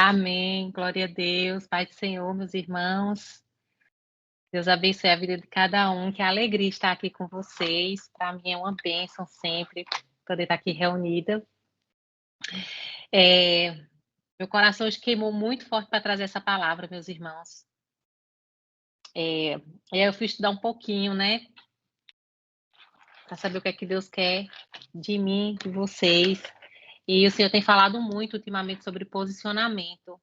Amém. Glória a Deus. Pai do Senhor, meus irmãos. Deus abençoe a vida de cada um. Que alegria estar aqui com vocês. Para mim é uma bênção sempre poder estar aqui reunida. Meu coração hoje queimou muito forte para trazer essa palavra, meus irmãos. E aí eu fui estudar um pouquinho, né? Para saber o que é que Deus quer de mim, de vocês. E o Senhor tem falado muito ultimamente sobre posicionamento,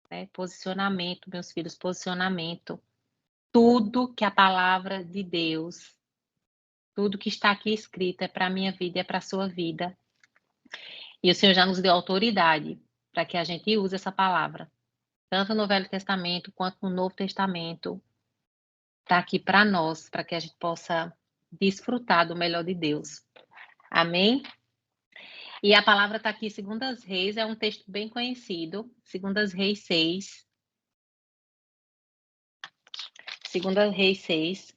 né? Posicionamento, meus filhos, posicionamento. Tudo que a palavra de Deus, tudo que está aqui escrito é para a minha vida, é para a sua vida. E o Senhor já nos deu autoridade para que a gente use essa palavra, tanto no Velho Testamento quanto no Novo Testamento. Está aqui para nós, para que a gente possa desfrutar do melhor de Deus. Amém? E a palavra está aqui, 2 Reis, é um texto bem conhecido, 2 Reis 6. 2 Reis 6.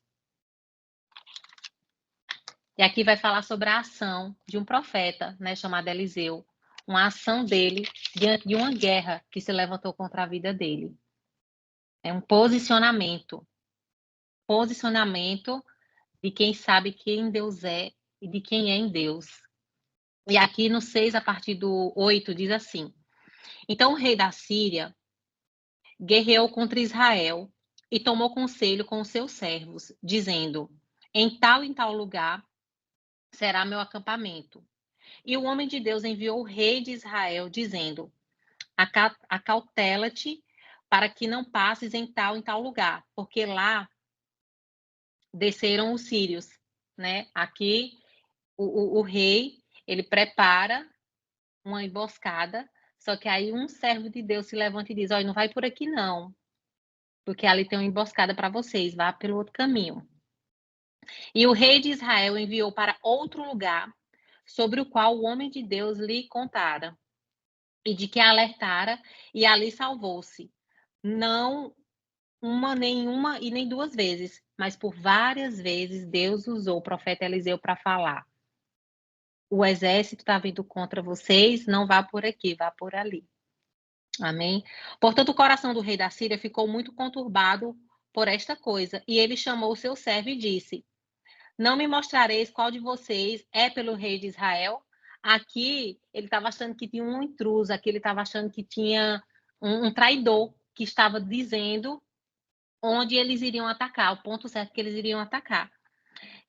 E aqui vai falar sobre a ação de um profeta, né, chamado Eliseu. Uma ação dele diante de uma guerra que se levantou contra a vida dele. É um posicionamento. Posicionamento de quem sabe quem Deus é e de quem é em Deus. E aqui no 6, a partir do 8, diz assim: Então o rei da Síria guerreou contra Israel e tomou conselho com os seus servos, dizendo: em tal lugar será meu acampamento. E o homem de Deus enviou o rei de Israel, dizendo: acautela-te para que não passes em tal lugar, porque lá desceram os sírios, né? Aqui o rei, ele prepara uma emboscada, só que aí um servo de Deus se levanta e diz: olha, não vai por aqui não, porque ali tem uma emboscada para vocês, vá pelo outro caminho. E o rei de Israel enviou para outro lugar, sobre o qual o homem de Deus lhe contara, e de que alertara, e ali salvou-se. Não nenhuma e nem duas vezes, mas por várias vezes Deus usou o profeta Eliseu para falar: o exército está vindo contra vocês, não vá por aqui, vá por ali. Amém? Portanto, o coração do rei da Síria ficou muito conturbado por esta coisa, e ele chamou o seu servo e disse: não me mostrareis qual de vocês é pelo rei de Israel? Aqui ele estava achando que tinha um intruso, aqui ele estava achando que tinha um traidor que estava dizendo onde eles iriam atacar, o ponto certo que eles iriam atacar.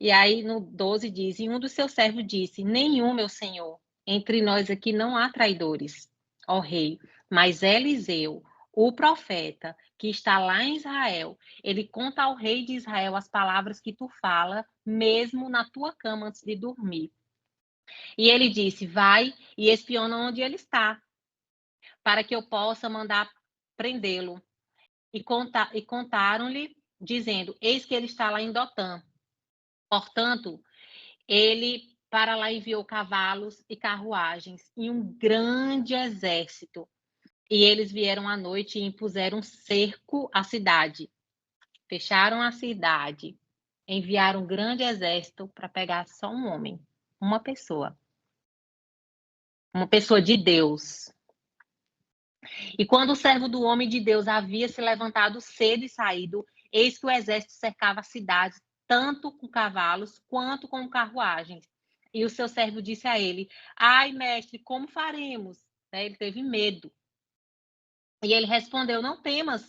E aí no 12 diz: e um dos seus servos disse: nenhum, meu senhor, entre nós aqui não há traidores, ó rei, mas Eliseu, o profeta, que está lá em Israel, ele conta ao rei de Israel as palavras que tu fala, mesmo na tua cama antes de dormir. E ele disse: vai e espiona onde ele está, para que eu possa mandar prendê-lo. E contaram-lhe, dizendo: eis que ele está lá em Dotã. Portanto, ele para lá enviou cavalos e carruagens e um grande exército. E eles vieram à noite e impuseram cerco à cidade. Fecharam a cidade. Enviaram um grande exército para pegar só um homem, uma pessoa de Deus. E quando o servo do homem de Deus havia se levantado cedo e saído, eis que o exército cercava a cidade, tanto com cavalos quanto com carruagens. E o seu servo disse a ele: ai, mestre, como faremos? Ele teve medo. E ele respondeu: não temas,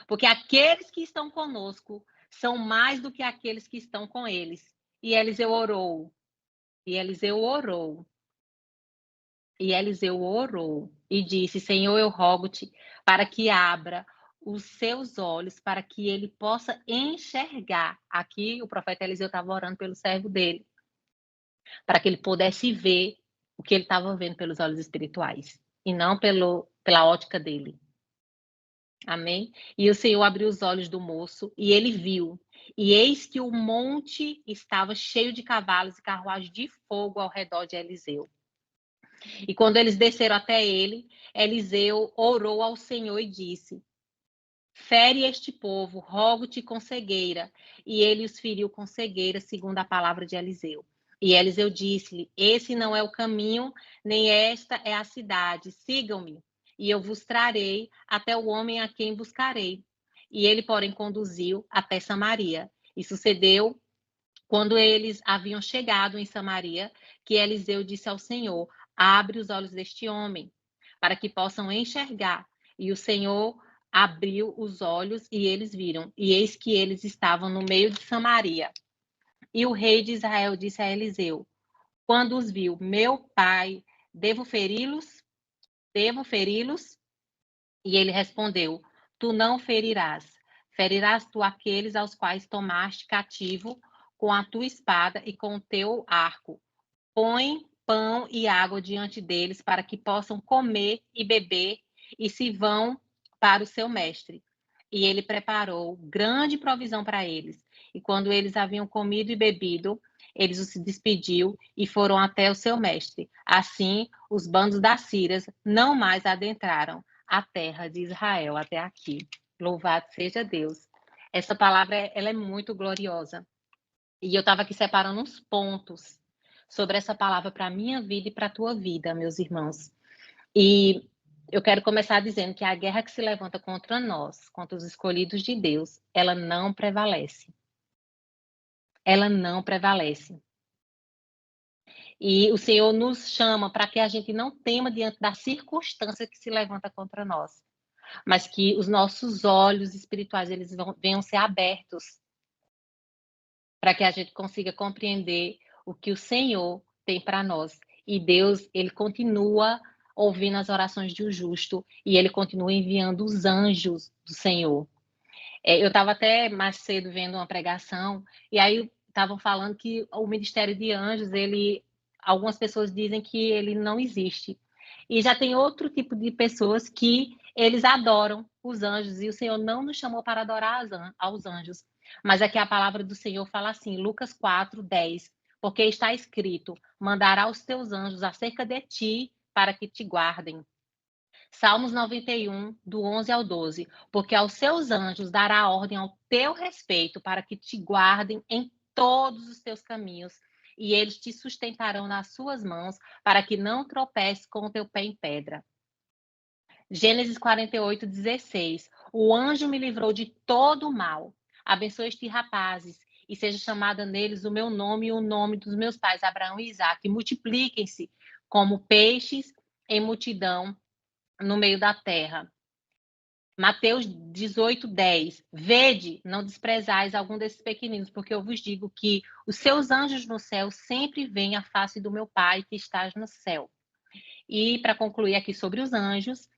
porque aqueles que estão conosco são mais do que aqueles que estão com eles. E Eliseu orou. E disse: Senhor, eu rogo-te para que abra os seus olhos, para que ele possa enxergar. Aqui o profeta Eliseu estava orando pelo servo dele, para que ele pudesse ver o que ele estava vendo pelos olhos espirituais, e não pela ótica dele. Amém? E o Senhor abriu os olhos do moço, e ele viu. E eis que o monte estava cheio de cavalos e carruagens de fogo ao redor de Eliseu. E quando eles desceram até ele, Eliseu orou ao Senhor e disse: fere este povo, rogo-te com cegueira. E ele os feriu com cegueira, segundo a palavra de Eliseu. E Eliseu disse-lhe: esse não é o caminho, nem esta é a cidade. Sigam-me. e eu vos trarei até o homem a quem buscarei. E ele, porém, conduziu até Samaria. E sucedeu, quando eles haviam chegado em Samaria, que Eliseu disse ao Senhor: abre os olhos deste homem, para que possam enxergar. E o Senhor abriu os olhos e eles viram. E eis que eles estavam no meio de Samaria. E o rei de Israel disse a Eliseu, quando os viu: meu pai, devo feri-los? Devo feri-los? E ele respondeu: tu não ferirás. Ferirás tu aqueles aos quais tomaste cativo com a tua espada e com o teu arco. Põe pão e água diante deles para que possam comer e beber e se vão para o seu mestre. E ele preparou grande provisão para eles. E quando eles haviam comido e bebido, eles os despediu e foram até o seu mestre. Assim, os bandos das Sírias não mais adentraram a terra de Israel até aqui. Louvado seja Deus. Essa palavra ela é muito gloriosa. E eu estava aqui separando uns pontos sobre essa palavra para a minha vida e para a tua vida, meus irmãos. E eu quero começar dizendo que a guerra que se levanta contra nós, contra os escolhidos de Deus, ela não prevalece. Ela não prevalece. E o Senhor nos chama para que a gente não tema diante da circunstância que se levanta contra nós, mas que os nossos olhos espirituais eles venham ser abertos para que a gente consiga compreender o que o Senhor tem para nós. E Deus, ele continua ouvindo as orações de um justo e ele continua enviando os anjos do Senhor. Eu estava até mais cedo vendo uma pregação e aí estavam falando que o ministério de anjos, algumas pessoas dizem que ele não existe. E já tem outro tipo de pessoas que eles adoram os anjos e o Senhor não nos chamou para adorar aos anjos. Mas aqui a palavra do Senhor fala assim, Lucas 4:10, porque está escrito, mandará os teus anjos acerca de ti para que te guardem. Salmos 91, do 11 ao 12, porque aos seus anjos dará ordem ao teu respeito para que te guardem em todos os teus caminhos, e eles te sustentarão nas suas mãos, para que não tropeces com o teu pé em pedra. Gênesis 48:16. O anjo me livrou de todo o mal. Abençoe estes rapazes, e seja chamada neles o meu nome e o nome dos meus pais, Abraão e Isaque. Multipliquem-se como peixes em multidão no meio da terra. Mateus 18:10. Vede, não desprezais algum desses pequeninos, porque eu vos digo que os seus anjos no céu sempre veem a face do meu Pai que estás no céu. E para concluir aqui sobre os anjos,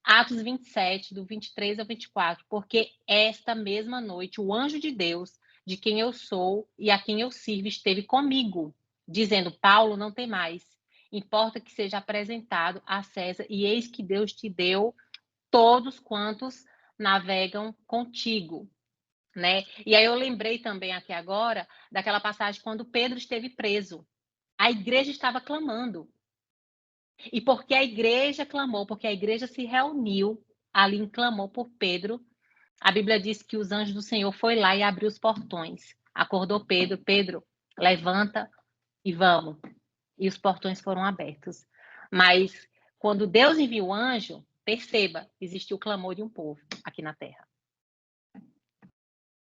Atos 27, do 23 ao 24, porque esta mesma noite o anjo de Deus, de quem eu sou e a quem eu sirvo, esteve comigo, dizendo, Paulo, não tem mais. Importa que seja apresentado a César, e eis que Deus te deu todos quantos navegam contigo, né? E aí eu lembrei também aqui agora daquela passagem quando Pedro esteve preso. A igreja estava clamando. E porque a igreja clamou, porque a igreja se reuniu ali e clamou por Pedro, a Bíblia diz que os anjos do Senhor foi lá e abriu os portões. Acordou Pedro, Pedro, levanta e vamos. E os portões foram abertos. Mas quando Deus envia o anjo, perceba, existiu o clamor de um povo aqui na terra.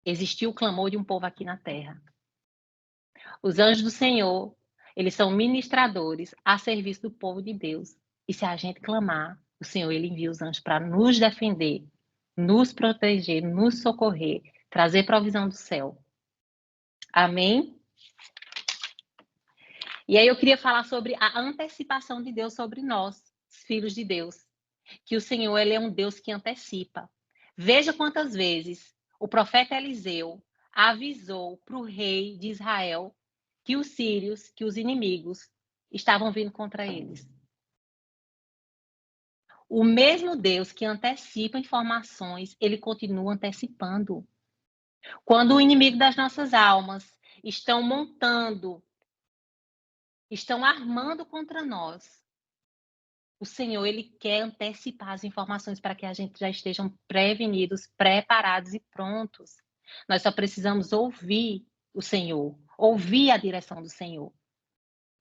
Existiu o clamor de um povo aqui na terra. Os anjos do Senhor, eles são ministradores a serviço do povo de Deus. E se a gente clamar, o Senhor ele envia os anjos para nos defender, nos proteger, nos socorrer, trazer provisão do céu. Amém? E aí eu queria falar sobre a antecipação de Deus sobre nós, filhos de Deus. Que o Senhor ele é um Deus que antecipa. Veja quantas vezes o profeta Eliseu avisou para o rei de Israel que os sírios, que os inimigos, estavam vindo contra eles. O mesmo Deus que antecipa informações, ele continua antecipando. Quando o inimigo das nossas almas estão montando, estão armando contra nós, o Senhor, ele quer antecipar as informações para que a gente já estejam prevenidos, preparados e prontos. Nós só precisamos ouvir o Senhor, ouvir a direção do Senhor.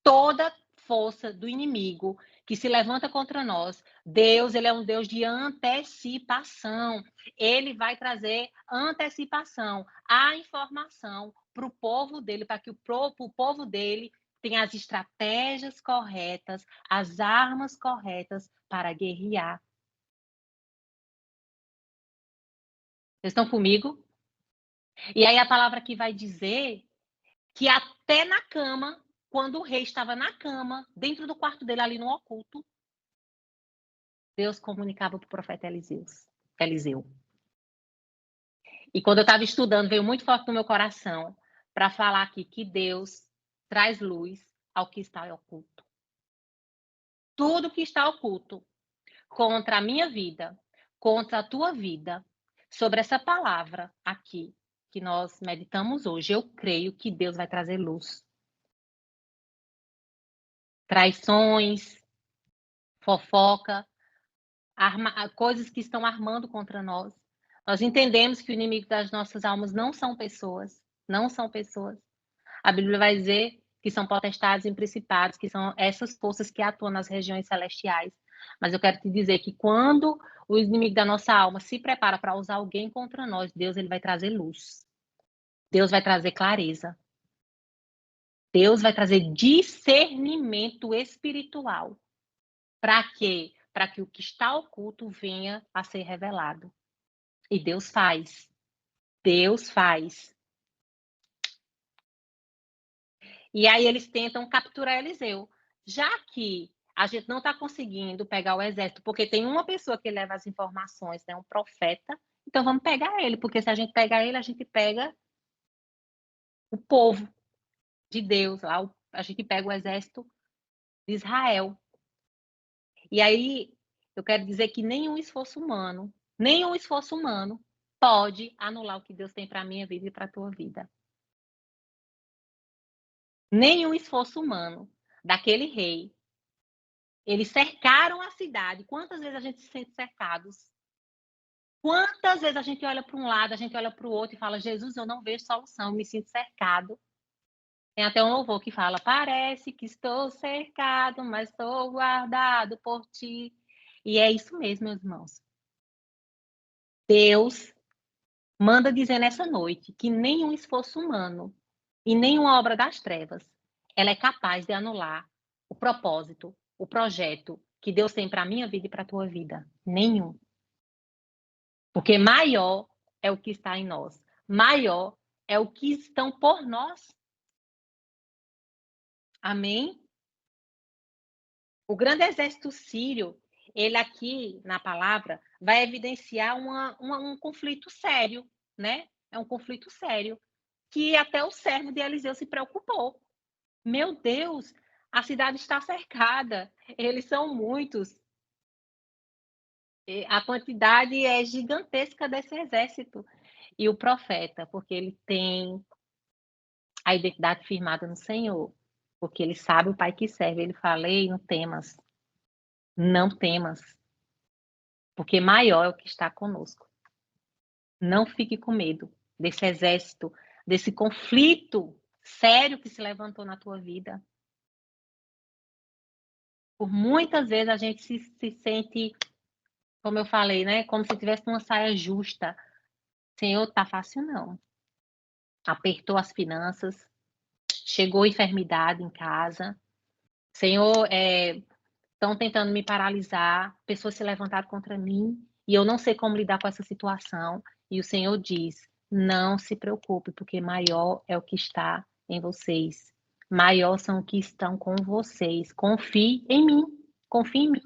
Toda força do inimigo que se levanta contra nós, Deus, ele é um Deus de antecipação. Ele vai trazer antecipação, a informação para o povo dele, para que o povo dele tenha as estratégias corretas, as armas corretas para guerrear. Vocês estão comigo? E aí a palavra aqui vai dizer que até na cama, quando o rei estava na cama, dentro do quarto dele, ali no oculto, Deus comunicava para o profeta Eliseu. E quando eu estava estudando, veio muito forte no meu coração para falar aqui que Deus traz luz ao que está oculto. Tudo que está oculto contra a minha vida, contra a tua vida, sobre essa palavra aqui que nós meditamos hoje, eu creio que Deus vai trazer luz. Traições, fofoca, coisas que estão armando contra nós. Nós entendemos que o inimigo das nossas almas não são pessoas, não são pessoas. A Bíblia vai dizer que são potestades e principados, que são essas forças que atuam nas regiões celestiais. Mas eu quero te dizer que quando o inimigo da nossa alma se prepara para usar alguém contra nós, Deus ele vai trazer luz. Deus vai trazer clareza. Deus vai trazer discernimento espiritual. Para quê? Para que o que está oculto venha a ser revelado. E Deus faz. Deus faz. E aí eles tentam capturar Eliseu. Já que a gente não está conseguindo pegar o exército, porque tem uma pessoa que leva as informações, né, um profeta, então vamos pegar ele, porque se a gente pegar ele, a gente pega o povo de Deus, lá, a gente pega o exército de Israel. E aí eu quero dizer que nenhum esforço humano pode anular o que Deus tem para a minha vida e para a tua vida. Nenhum esforço humano daquele rei. Eles cercaram a cidade. Quantas vezes a gente se sente cercados? Quantas vezes a gente olha para um lado, a gente olha para o outro e fala: Jesus, eu não vejo solução, eu me sinto cercado. Tem até um louvor que fala: parece que estou cercado, mas estou guardado por ti. E é isso mesmo, meus irmãos. Deus manda dizer nessa noite que nenhum esforço humano e nenhuma obra das trevas ela é capaz de anular o propósito, o projeto que Deus tem para a minha vida e para a tua vida. Nenhum. Porque maior é o que está em nós. Maior é o que estão por nós. Amém? O grande exército sírio, ele aqui na palavra, vai evidenciar um conflito sério, né? É um conflito sério, que até o servo de Eliseu se preocupou. Meu Deus, a cidade está cercada, eles são muitos. A quantidade é gigantesca desse exército. E o profeta, porque ele tem a identidade firmada no Senhor, porque ele sabe o Pai que serve, ele fala: ei, não temas, não temas, porque maior é o que está conosco. Não fique com medo desse exército, desse conflito sério que se levantou na tua vida. Por muitas vezes a gente se sente, como eu falei, né, como se tivesse uma saia justa. Senhor, tá fácil não. Apertou as finanças, chegou enfermidade em casa. Senhor, estão tentando me paralisar, pessoas se levantaram contra mim e eu não sei como lidar com essa situação. E o Senhor diz: não se preocupe, porque maior é o que está em vocês. Maior são os que estão com vocês. Confie em mim. Confie em mim.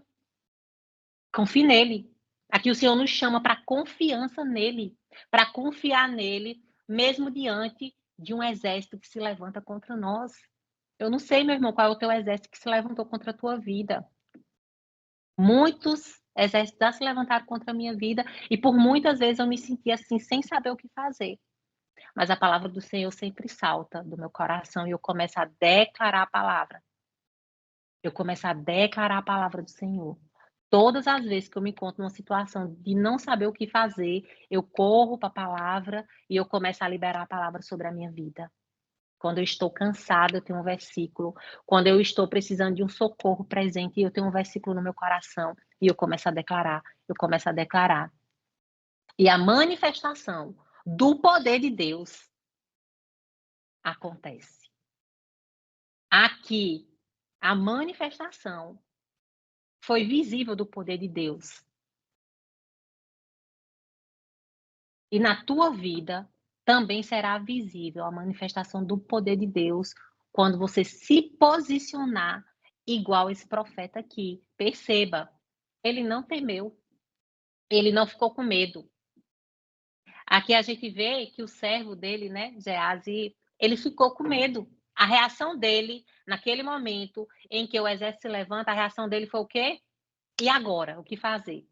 Confie nele. Aqui o Senhor nos chama para confiança nele, para confiar nele, mesmo diante de um exército que se levanta contra nós. Eu não sei, meu irmão, qual é o teu exército que se levantou contra a tua vida. Muitos exércitos já se levantaram contra a minha vida e por muitas vezes eu me senti assim, sem saber o que fazer. Mas a palavra do Senhor sempre salta do meu coração e eu começo a declarar a palavra. Eu começo a declarar a palavra do Senhor. Todas as vezes que eu me encontro numa situação de não saber o que fazer, eu corro para a palavra e eu começo a liberar a palavra sobre a minha vida. Quando eu estou cansada, eu tenho um versículo. Quando eu estou precisando de um socorro presente, eu tenho um versículo no meu coração. E eu começo a declarar, eu começo a declarar. E a manifestação do poder de Deus acontece. Aqui, a manifestação foi visível do poder de Deus. E na tua vida também será visível a manifestação do poder de Deus quando você se posicionar igual esse profeta aqui. Perceba, ele não temeu, ele não ficou com medo. Aqui a gente vê que o servo dele, né, Geazi, ele ficou com medo. A reação dele, naquele momento em que o exército se levanta, a reação dele foi o quê? E agora? O que fazer?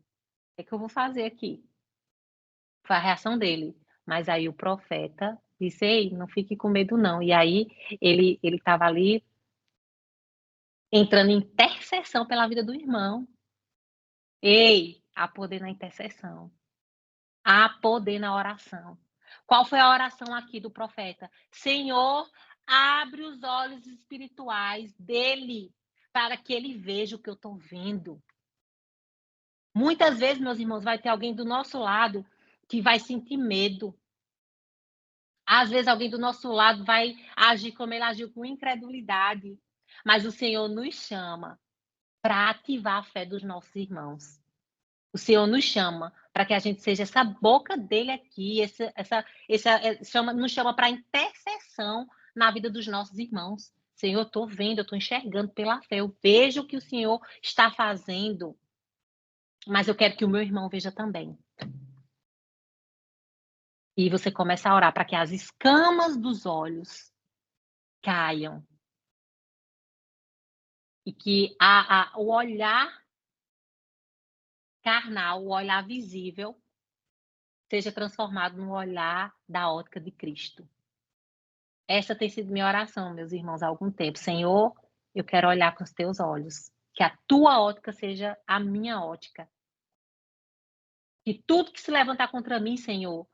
O que eu vou fazer aqui? Foi a reação dele. Mas aí o profeta disse: "Ei, não fique com medo não". E aí ele estava ali entrando em intercessão pela vida do irmão. Ei, há poder na intercessão. Há poder na oração. Qual foi a oração aqui do profeta? Senhor, abre os olhos espirituais dele, para que ele veja o que eu estou vendo. Muitas vezes, meus irmãos, vai ter alguém do nosso lado que vai sentir medo. Às vezes alguém do nosso lado vai agir como ele agiu, com incredulidade. Mas o Senhor nos chama para ativar a fé dos nossos irmãos. O Senhor nos chama para que a gente seja essa boca dele aqui, nos chama para intercessão na vida dos nossos irmãos. Senhor, eu estou vendo, eu estou enxergando pela fé, eu vejo o que o Senhor está fazendo, mas eu quero que o meu irmão veja também. E você começa a orar para que as escamas dos olhos caiam e que o olhar carnal, o olhar visível, seja transformado no olhar da ótica de Cristo. Essa tem sido minha oração, meus irmãos, há algum tempo. Senhor, eu quero olhar com os teus olhos. Que a tua ótica seja a minha ótica. Que tudo que se levantar contra mim, Senhor,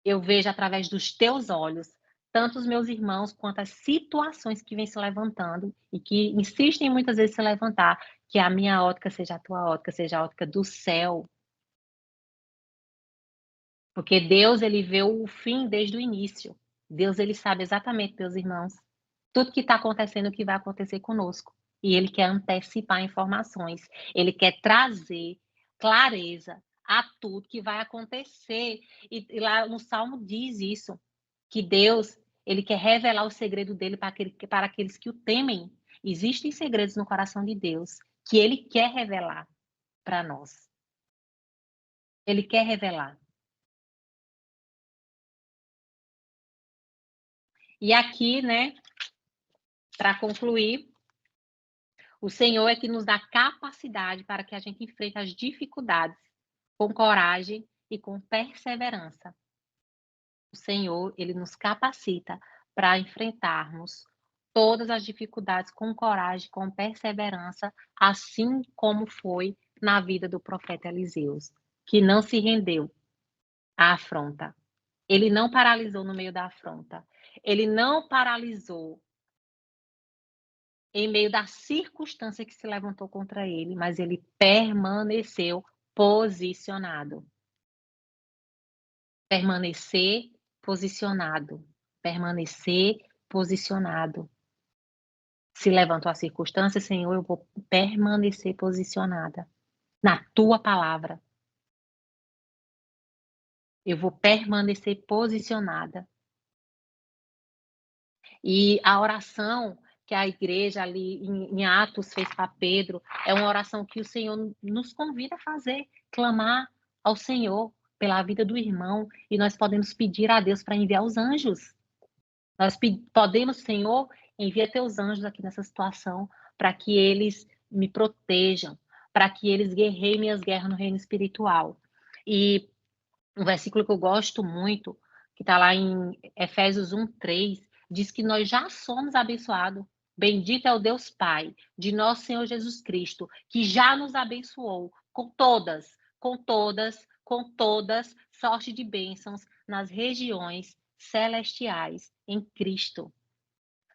eu veja através dos teus olhos, tanto os meus irmãos quanto as situações que vêm se levantando e que insistem muitas vezes em se levantar, que a minha ótica seja a tua ótica, seja a ótica do céu. Porque Deus, ele vê o fim desde o início. Deus, ele sabe exatamente, meus irmãos, tudo que está acontecendo, o que vai acontecer conosco. E ele quer antecipar informações. Ele quer trazer clareza a tudo que vai acontecer. E lá no Salmo diz isso, que Deus, ele quer revelar o segredo dele para aqueles que o temem. Existem segredos no coração de Deus que ele quer revelar para nós. Ele quer revelar. E aqui, né, para concluir, o Senhor é que nos dá capacidade para que a gente enfrente as dificuldades com coragem e com perseverança. O Senhor, ele nos capacita para enfrentarmos todas as dificuldades com coragem, com perseverança, assim como foi na vida do profeta Eliseu, que não se rendeu à afronta. Ele não paralisou no meio da afronta. Ele não paralisou em meio da circunstância que se levantou contra ele, mas ele permaneceu posicionado. Permanecer posicionado. Permanecer posicionado. Se levantou a circunstância, Senhor, eu vou permanecer posicionada na tua palavra. Eu vou permanecer posicionada. E a oração que a igreja ali em Atos fez para Pedro, é uma oração que o Senhor nos convida a fazer, clamar ao Senhor pela vida do irmão, e nós podemos pedir a Deus para enviar os anjos. Nós podemos, Senhor, envia teus anjos aqui nessa situação, para que eles me protejam, para que eles guerreiem minhas guerras no reino espiritual. E um versículo que eu gosto muito, que está lá em Efésios 1:3, diz que nós já somos abençoados. Bendito é o Deus Pai de nosso Senhor Jesus Cristo, que já nos abençoou com todas sorte de bênçãos nas regiões celestiais em Cristo.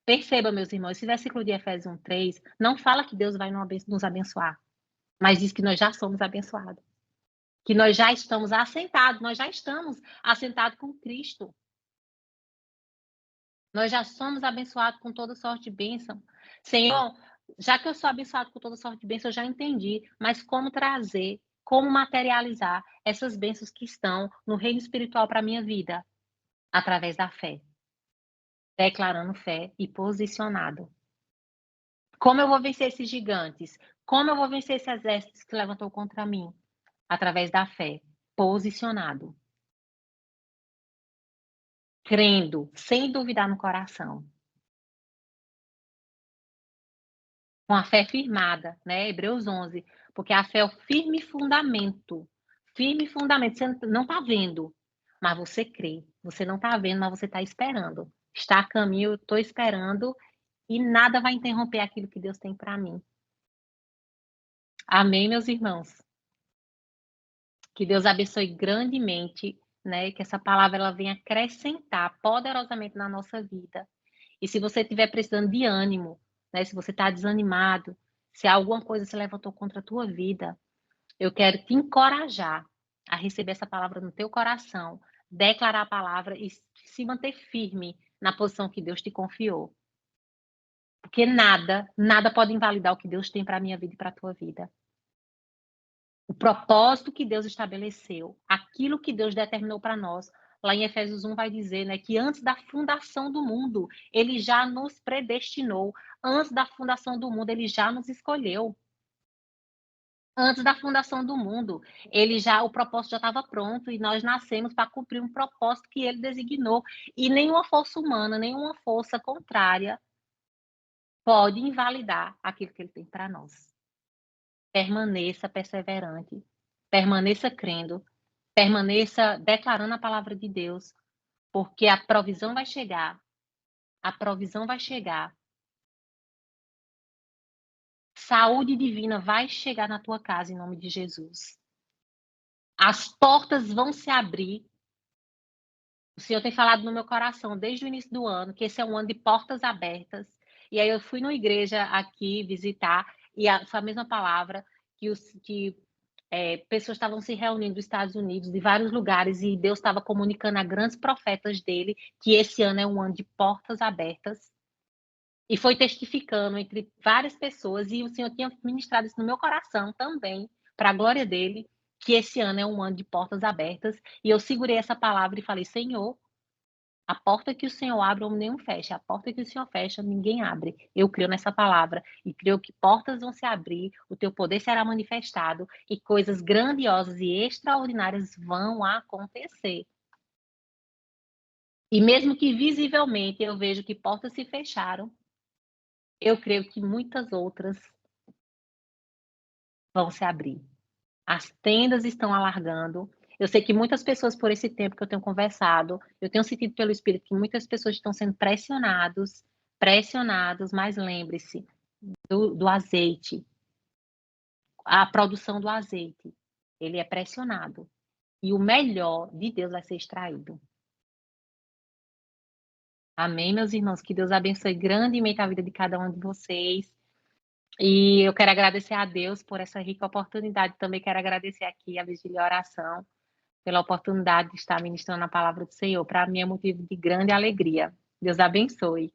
Perceba, meus irmãos, esse versículo de Efésios 1:3 não fala que Deus vai nos abençoar, mas diz que nós já somos abençoados, que nós já estamos assentados com Cristo. Nós já somos abençoados com toda sorte de bênção. Senhor, já que eu sou abençoado com toda sorte de bênção, eu já entendi, mas como trazer, como materializar essas bênçãos que estão no reino espiritual para a minha vida? Através da fé, declarando fé e posicionado. Como eu vou vencer esses gigantes? Como eu vou vencer esse exército que se levantou contra mim? Através da fé, posicionado, crendo, sem duvidar no coração, com a fé firmada, né? Hebreus 11, porque a fé é o firme fundamento. Você não está vendo, mas você crê. Você não está vendo, mas você está esperando. Está a caminho, eu estou esperando e nada vai interromper aquilo que Deus tem para mim. Amém, meus irmãos? Que Deus abençoe grandemente, né, que essa palavra ela venha acrescentar poderosamente na nossa vida. E se você estiver precisando de ânimo, né, se você está desanimado, se alguma coisa se levantou contra a tua vida, eu quero te encorajar a receber essa palavra no teu coração, declarar a palavra e se manter firme na posição que Deus te confiou. Porque nada pode invalidar o que Deus tem para a minha vida e para a tua vida. O propósito que Deus estabeleceu, aquilo que Deus determinou para nós. Lá em Efésios 1 vai dizer, né, que antes da fundação do mundo, ele já nos predestinou. Antes da fundação do mundo, ele já nos escolheu. Antes da fundação do mundo, o propósito já estava pronto e nós nascemos para cumprir um propósito que ele designou. E nenhuma força humana, nenhuma força contrária pode invalidar aquilo que ele tem para nós. Permaneça perseverante, permaneça crendo, permaneça declarando a palavra de Deus, porque a provisão vai chegar, a provisão vai chegar. Saúde divina vai chegar na tua casa em nome de Jesus. As portas vão se abrir. O Senhor tem falado no meu coração desde o início do ano que esse é um ano de portas abertas. E aí eu fui numa igreja aqui visitar e foi a mesma palavra que pessoas estavam se reunindo dos Estados Unidos, de vários lugares, e Deus estava comunicando a grandes profetas dele que esse ano é um ano de portas abertas. E foi testificando entre várias pessoas, e o Senhor tinha ministrado isso no meu coração também, para a glória dele, que esse ano é um ano de portas abertas. E eu segurei essa palavra e falei: Senhor, a porta que o Senhor abre, homem nenhum fecha. A porta que o Senhor fecha, ninguém abre. Eu creio nessa palavra e creio que portas vão se abrir, o teu poder será manifestado e coisas grandiosas e extraordinárias vão acontecer. E mesmo que visivelmente eu vejo que portas se fecharam, eu creio que muitas outras vão se abrir. As tendas estão alargando. Eu sei que muitas pessoas, por esse tempo que eu tenho conversado, eu tenho sentido pelo Espírito que muitas pessoas estão sendo pressionados, mas lembre-se do azeite, a produção do azeite, ele é pressionado e o melhor de Deus vai ser extraído. Amém, meus irmãos? Que Deus abençoe grandemente a vida de cada um de vocês. E eu quero agradecer a Deus por essa rica oportunidade. Também quero agradecer aqui a Vigília e Oração pela oportunidade de estar ministrando a palavra do Senhor. Para mim é motivo de grande alegria. Deus abençoe.